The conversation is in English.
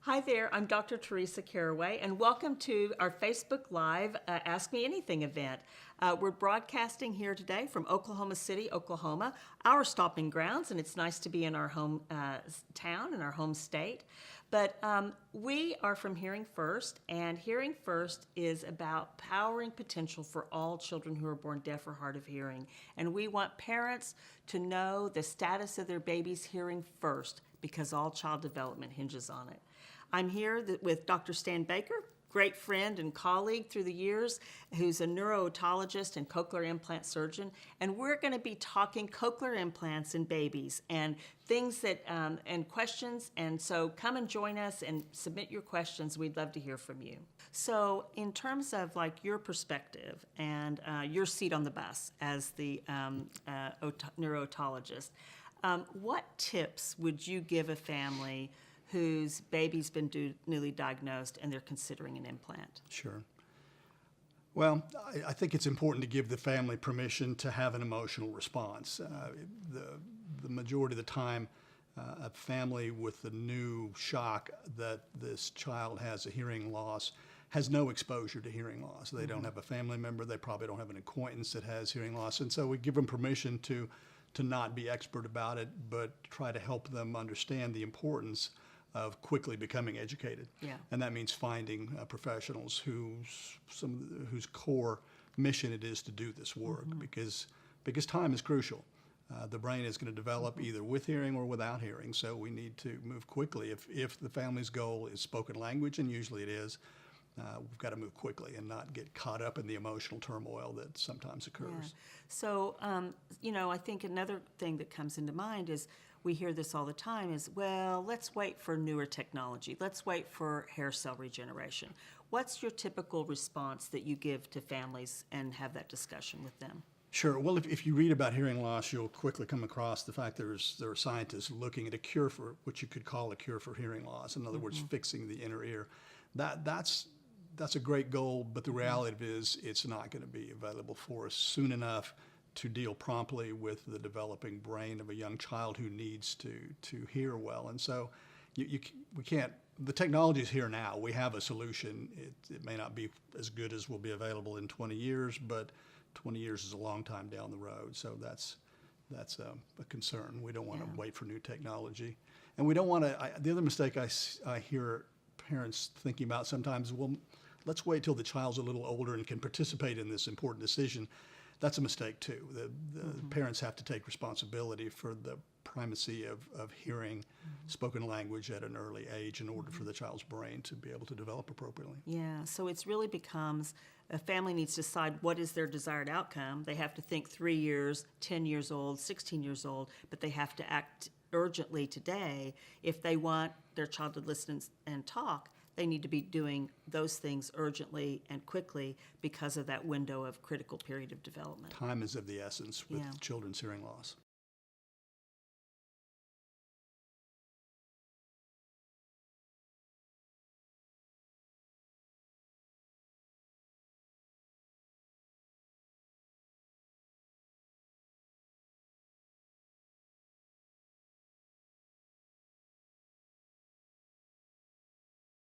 Hi there, I'm Dr. Teresa Caraway, and welcome to our Facebook Live Ask Me Anything event. We're broadcasting here today from Oklahoma City, Oklahoma, our stomping grounds, and it's nice to be in our home town, in our home state. But we are from Hearing First, and Hearing First is about powering potential for all children who are born deaf or hard of hearing. And we want parents to know the status of their baby's hearing first, because all child development hinges on it. I'm here with Dr. Stan Baker, great friend and colleague through the years, who's a neuro-otologist and cochlear implant surgeon, and we're going to be talking cochlear implants in babies and things that and questions. And so come and join us and submit your questions. We'd love to hear from you. So in terms of like your perspective and your seat on the bus as the neuro-otologist, what tips would you give a family whose baby's been newly diagnosed and they're considering an implant? Sure. Well, I think it's important to give the family permission to have an emotional response. The majority of the time, a family with the new shock that this child has a hearing loss has no exposure to hearing loss. They don't have a family member. They probably don't have an acquaintance that has hearing loss. And so we give them permission to not be expert about it, but try to help them understand the importance of quickly becoming educated. Yeah. And that means finding professionals whose core mission it is to do this work, because time is crucial. The brain is going to develop either with hearing or without hearing, so we need to move quickly. If the family's goal is spoken language, and usually it is, we've got to move quickly and not get caught up in the emotional turmoil that sometimes occurs. Yeah. So, I think another thing that comes into mind is we hear this all the time is, well, let's wait for newer technology. Let's wait for hair cell regeneration. What's your typical response that you give to families and have that discussion with them? Sure. Well, if you read about hearing loss, you'll quickly come across the fact there are scientists looking at a cure for what you could call a cure for hearing loss. In other words, fixing the inner ear. That's a great goal, but the reality of it is it's not going to be available for us soon enough to deal promptly with the developing brain of a young child who needs to hear well. And so we can't, the technology is here now. We have a solution. It may not be as good as will be available in 20 years, but 20 years is a long time down the road. So that's a concern. We don't want to wait for new technology. And we don't want to, the other mistake I hear parents thinking about sometimes, well, let's wait till the child's a little older and can participate in this important decision. That's a mistake too. The parents have to take responsibility for the primacy of hearing spoken language at an early age in order for the child's brain to be able to develop appropriately. Yeah, so it really becomes a family needs to decide what is their desired outcome. They have to think 3 years, 10 years old, 16 years old, but they have to act urgently today. If they want their child to listen and talk, they need to be doing those things urgently and quickly because of that window of critical period of development. Time is of the essence with children's hearing loss.